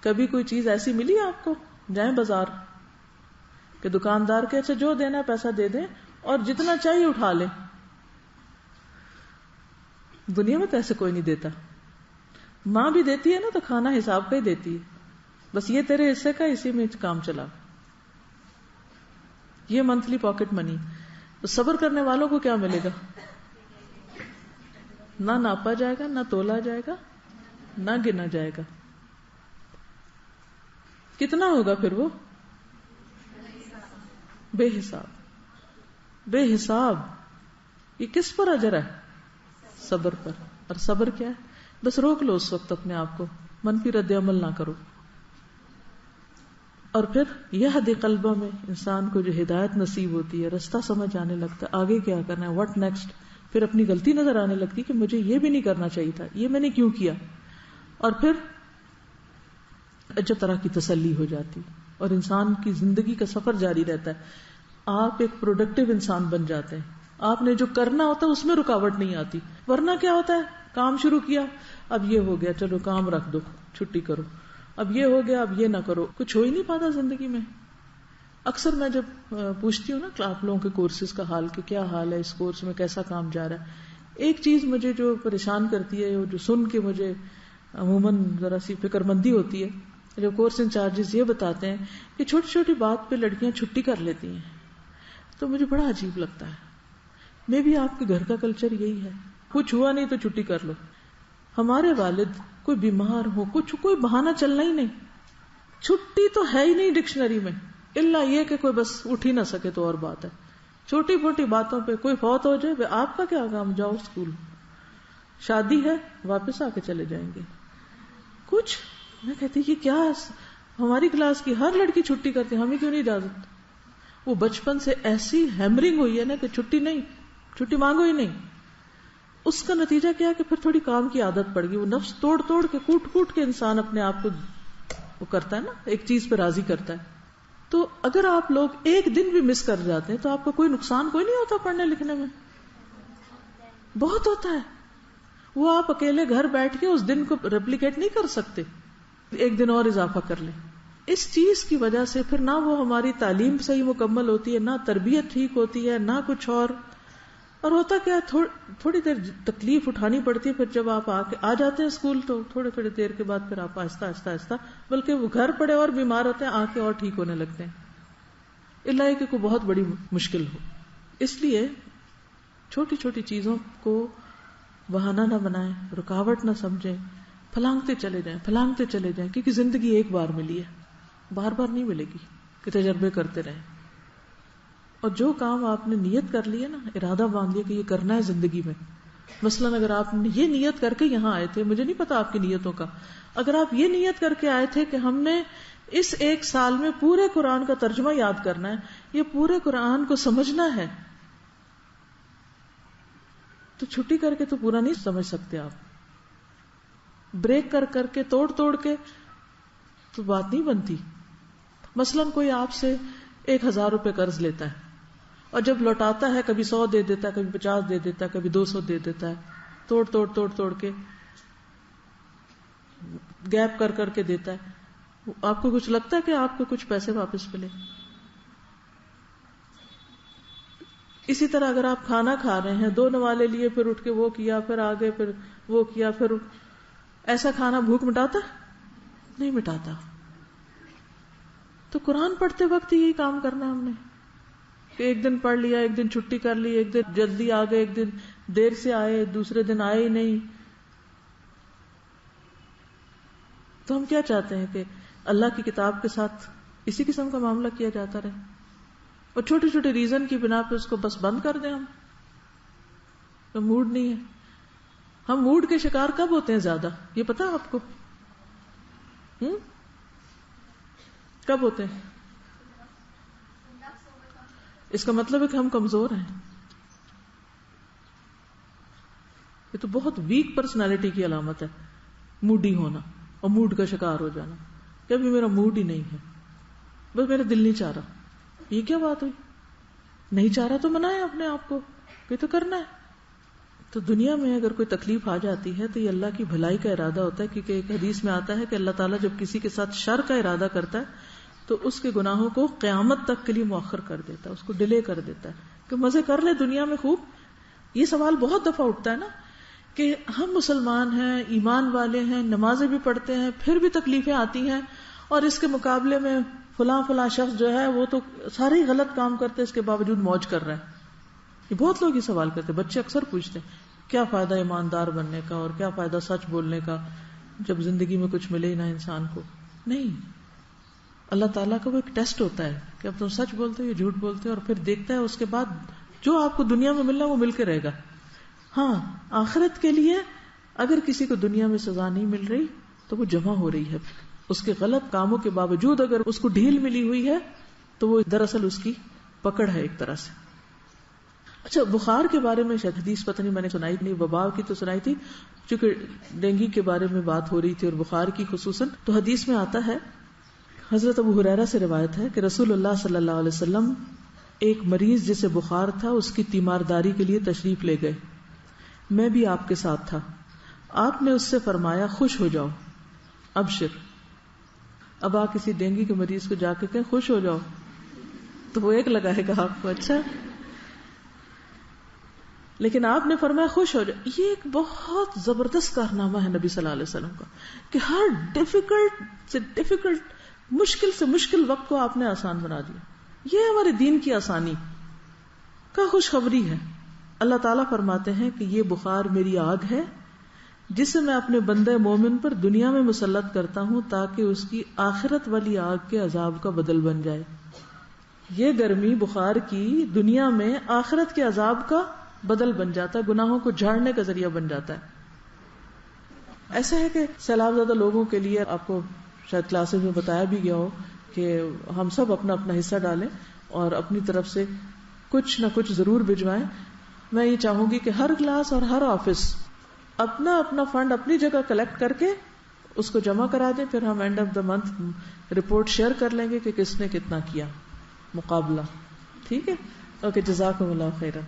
کبھی کوئی چیز ایسی ملی آپ کو؟ جائیں بازار کہ دکاندار کے اچھا جو دینا ہے پیسہ دے دیں اور جتنا چاہیے اٹھا لیں. دنیا میں تو ایسے کوئی نہیں دیتا. ماں بھی دیتی ہے نا تو کھانا حساب کا ہی دیتی ہے, بس یہ تیرے حصے کا, اسی میں کام چلا. یہ منتھلی پاکٹ منی. تو صبر کرنے والوں کو کیا ملے گا؟ نہ ناپا جائے گا, نہ تولا جائے گا, نہ گنا جائے گا. کتنا ہوگا پھر وہ؟ بے حساب. بے حساب. یہ کس پر اجر ہے؟ صبر پر. اور صبر کیا ہے؟ بس روک لو اس وقت اپنے آپ کو, منفی رد عمل نہ کرو. اور پھر یہدی قلبہ میں انسان کو جو ہدایت نصیب ہوتی ہے, رستہ سمجھ آنے لگتا ہے, آگے کیا کرنا ہے, واٹ نیکسٹ. پھر اپنی غلطی نظر آنے لگتی کہ مجھے یہ بھی نہیں کرنا چاہیے تھا, یہ میں نے کیوں کیا. اور پھر اجب طرح کی تسلی ہو جاتی اور انسان کی زندگی کا سفر جاری رہتا ہے. آپ ایک پروڈکٹیو انسان بن جاتے ہیں. آپ نے جو کرنا ہوتا ہے اس میں رکاوٹ نہیں آتی. ورنہ کیا ہوتا ہے, کام شروع کیا, اب یہ ہو گیا, چلو کام رکھ دو, چھٹی کرو, اب یہ ہو گیا, اب یہ نہ کرو. کچھ ہو ہی نہیں پاتا زندگی میں. اکثر میں جب پوچھتی ہوں نا آپ لوگوں کے کورسز کا حال کہ کیا حال ہے, اس کورس میں کیسا کام جا رہا ہے, ایک چیز مجھے جو پریشان کرتی ہے, جو سن کے مجھے عموماً ذرا سی فکر مندی ہوتی ہے, جو کورس انچارجز یہ بتاتے ہیں کہ چھوٹی چھوٹی بات پہ لڑکیاں چھٹی کر لیتی ہیں. تو مجھے بڑا عجیب لگتا ہے. میں بھی آپ کے گھر کا کلچر یہی ہے, کچھ ہوا نہیں تو چھٹی کر لو. ہمارے والد کوئی بیمار ہو, کچھ کوئی بہانہ چلنا ہی نہیں, چھٹی تو ہے ہی نہیں ڈکشنری میں, الا یہ کہ کوئی بس اٹھ ہی نہ سکے تو اور بات ہے. چھوٹی موٹی باتوں پہ کوئی فوت ہو جائے, آپ کا کیا کام, جاؤ اسکول. شادی ہے, واپس آ کے چلے جائیں گے. کچھ میں کہتی یہ کیا, ہماری کلاس کی ہر لڑکی چھٹی کرتی, ہمیں کیوں نہیں اجازت. وہ بچپن سے ایسی ہیمرنگ ہوئی ہے نا کہ چھٹی نہیں, چھٹی مانگو ہی نہیں. اس کا نتیجہ کیا کہ پھر تھوڑی کام کی عادت پڑ گئی. وہ نفس توڑ توڑ کے, کوٹ کوٹ کے انسان اپنے آپ کو وہ کرتا ہے نا, ایک چیز پہ راضی کرتا ہے. تو اگر آپ لوگ ایک دن بھی مس کر جاتے ہیں تو آپ کا کوئی نقصان کوئی نہیں ہوتا پڑھنے لکھنے میں. بہت ہوتا ہے. وہ آپ اکیلے گھر بیٹھ کے اس دن کو ریپلیکیٹ نہیں کر سکتے, ایک دن اور اضافہ کر لیں. اس چیز کی وجہ سے پھر نہ وہ ہماری تعلیم صحیح مکمل ہوتی ہے, نہ تربیت ٹھیک ہوتی ہے, نہ کچھ اور ہوتا کیا, تھوڑی دیر تکلیف اٹھانی پڑتی ہے. پھر جب آپ آ جاتے ہیں اسکول تو تھوڑی دیر کے بعد پھر آپ آہستہ آہستہ آہستہ, بلکہ وہ گھر پڑے اور بیمار ہوتے ہیں, آ کے اور ٹھیک ہونے لگتے ہیں, اللہ کہ کوئی بہت بڑی مشکل ہو. اس لیے چھوٹی چھوٹی چیزوں کو بہانہ نہ بنائیں, رکاوٹ نہ سمجھیں, پھلانگتے چلے جائیں, کیونکہ زندگی ایک بار ملی ہے, بار بار نہیں ملے گی, کہ تجربے کرتے رہیں. اور جو کام آپ نے نیت کر لی ہے نا, ارادہ باندھ لیا کہ یہ کرنا ہے زندگی میں. مثلاً اگر آپ یہ نیت کر کے یہاں آئے تھے, مجھے نہیں پتا آپ کی نیتوں کا, اگر آپ یہ نیت کر کے آئے تھے کہ ہم نے اس ایک سال میں پورے قرآن کا ترجمہ یاد کرنا ہے, یہ پورے قرآن کو سمجھنا ہے, تو چھٹی کر کے تو پورا نہیں سمجھ سکتے آپ. بریک کر کے, توڑ کے تو بات نہیں بنتی. مثلاً کوئی آپ سے 1000 روپے قرض لیتا ہے, اور جب لوٹاتا ہے کبھی 100 دے دیتا ہے, کبھی 50 دے دیتا ہے, کبھی 200 دے دیتا ہے, توڑ کے گیپ کر کے دیتا ہے. آپ کو کچھ لگتا ہے کہ آپ کو کچھ پیسے واپس ملے؟ اسی طرح اگر آپ کھانا کھا رہے ہیں, 2 نوالے لیے, پھر اٹھ کے وہ کیا, پھر آگے, پھر وہ کیا, پھر ایسا کھانا بھوک مٹاتا نہیں مٹاتا. تو قرآن پڑھتے وقت یہی کام کرنا ہم نے, کہ ایک دن پڑھ لیا, ایک دن چھٹی کر لی, ایک دن جلدی آ گئے, ایک دن دیر سے آئے, دوسرے دن آئے ہی نہیں. تو ہم کیا چاہتے ہیں کہ اللہ کی کتاب کے ساتھ اسی قسم کا معاملہ کیا جاتا رہے, اور چھوٹے چھوٹے ریزن کی بنا پہ اس کو بس بند کر دیں. ہم تو موڈ نہیں ہے. ہم موڈ کے شکار کب ہوتے ہیں زیادہ, یہ پتا آپ کو؟ کب ہوتے ہیں؟ اس کا مطلب ہے کہ ہم کمزور ہیں. یہ تو بہت ویک پرسنالٹی کی علامت ہے, موڈی ہونا اور موڈ کا شکار ہو جانا. کہ ابھی میرا موڈ ہی نہیں ہے, بس میرا دل نہیں چاہ رہا. یہ کیا بات ہوئی؟ نہیں چاہ رہا تو منائے اپنے آپ کو, یہ تو کرنا ہے. تو دنیا میں اگر کوئی تکلیف آ جاتی ہے تو یہ اللہ کی بھلائی کا ارادہ ہوتا ہے، کیونکہ ایک حدیث میں آتا ہے کہ اللہ تعالیٰ جب کسی کے ساتھ شر کا ارادہ کرتا ہے تو اس کے گناہوں کو قیامت تک کے لیے مؤخر کر دیتا ہے، اس کو ڈیلے کر دیتا ہے کہ مزے کر لے دنیا میں خوب. یہ سوال بہت دفعہ اٹھتا ہے نا کہ ہم مسلمان ہیں، ایمان والے ہیں، نمازیں بھی پڑھتے ہیں، پھر بھی تکلیفیں آتی ہیں، اور اس کے مقابلے میں فلاں شخص جو ہے وہ تو سارے غلط کام کرتے اس کے باوجود موج کر رہا ہے. یہ بہت لوگ یہ سوال کرتے ہیں، بچے اکثر پوچھتے ہیں کیا فائدہ ایماندار بننے کا اور کیا فائدہ سچ بولنے کا جب زندگی میں کچھ ملے ہی نہ انسان کو. نہیں، اللہ تعالیٰ کا وہ ایک ٹیسٹ ہوتا ہے کہ اب تم سچ بولتے ہو یا جھوٹ بولتے ہو، اور پھر دیکھتا ہے اس کے بعد جو آپ کو دنیا میں ملنا وہ مل کے رہے گا. ہاں، آخرت کے لیے اگر کسی کو دنیا میں سزا نہیں مل رہی تو وہ جمع ہو رہی ہے، اس کے غلط کاموں کے باوجود اگر اس کو ڈھیل ملی ہوئی ہے تو وہ دراصل اس کی پکڑ ہے ایک طرح سے. اچھا، بخار کے بارے میں شاید حدیث پتہ نہیں میں نے سنائی نہیں، وبا کی تو سنائی تھی، چونکہ ڈینگی کے بارے میں بات ہو رہی تھی اور بخار کی خصوصاً، تو حدیث میں آتا ہے، حضرت ابو ہریرہ سے روایت ہے کہ رسول اللہ صلی اللہ علیہ وسلم ایک مریض جسے بخار تھا اس کی تیمارداری کے لیے تشریف لے گئے. میں بھی آپ کے ساتھ تھا. آپ نے اس سے فرمایا خوش ہو جاؤ، ابشر. اب آپ کسی ڈینگی کے مریض کو جا کے کہیں خوش ہو جاؤ تو وہ ایک لگائے گا آپ کو، اچھا، لیکن آپ نے فرمایا خوش ہو جاؤ. یہ ایک بہت زبردست کارنامہ ہے نبی صلی اللہ علیہ وسلم کا کہ ہر ڈیفیکلٹ سے ڈیفیکلٹ، مشکل سے مشکل وقت کو آپ نے آسان بنا دیا. یہ ہمارے دین کی آسانی کا خوشخبری ہے. اللہ تعالیٰ فرماتے ہیں کہ یہ بخار میری آگ ہے جسے میں اپنے بندے مومن پر دنیا میں مسلط کرتا ہوں تاکہ اس کی آخرت والی آگ کے عذاب کا بدل بن جائے. یہ گرمی بخار کی دنیا میں آخرت کے عذاب کا بدل بن جاتا ہے، گناہوں کو جھاڑنے کا ذریعہ بن جاتا ہے. ایسا ہے کہ سیلاب زدہ لوگوں کے لیے آپ کو شاید کلاسز میں بتایا بھی گیا ہو کہ ہم سب اپنا اپنا حصہ ڈالیں اور اپنی طرف سے کچھ نہ کچھ ضرور بھجوائیں. میں یہ چاہوں گی کہ ہر کلاس اور ہر آفس اپنا اپنا فنڈ اپنی جگہ کلیکٹ کر کے اس کو جمع کرا دیں، پھر ہم and of the month report share کر لیں گے کہ کس نے کتنا کیا مقابلہ. ٹھیک ہے؟ اوکے، جزاکم اللہ خیرا.